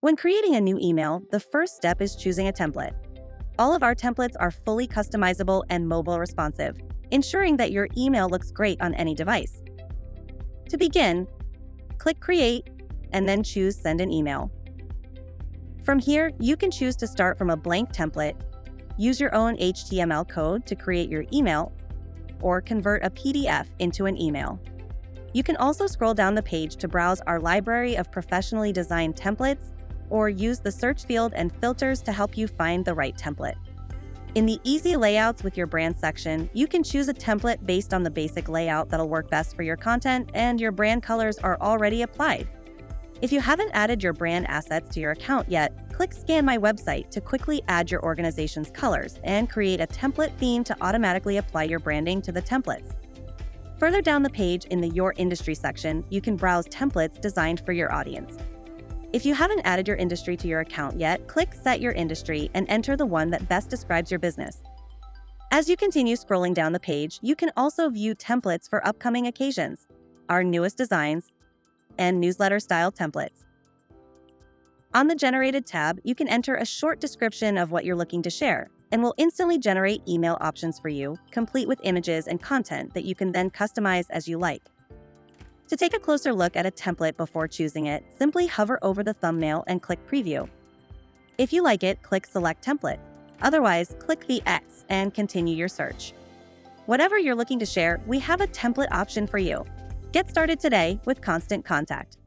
When creating a new email, the first step is choosing a template. All of our templates are fully customizable and mobile responsive, ensuring that your email looks great on any device. To begin, click Create and then choose Send an Email. From here, you can choose to start from a blank template, use your own HTML code to create your email, or convert a PDF into an email. You can also scroll down the page to browse our library of professionally designed templates, or use the search field and filters to help you find the right template. In the Easy Layouts with your brand section, you can choose a template based on the basic layout that'll work best for your content, and your brand colors are already applied. If you haven't added your brand assets to your account yet, click Scan My Website to quickly add your organization's colors and create a template theme to automatically apply your branding to the templates. Further down the page in the Your Industry section, you can browse templates designed for your audience. If you haven't added your industry to your account yet, click Set Your Industry and enter the one that best describes your business. As you continue scrolling down the page, you can also view templates for upcoming occasions, our newest designs, and newsletter-style templates. On the Generated tab, you can enter a short description of what you're looking to share, and will instantly generate email options for you, complete with images and content that you can then customize as you like. To take a closer look at a template before choosing it, simply hover over the thumbnail and click Preview. If you like it, click Select Template. Otherwise, click the X and continue your search. Whatever you're looking to share, we have a template option for you. Get started today with Constant Contact.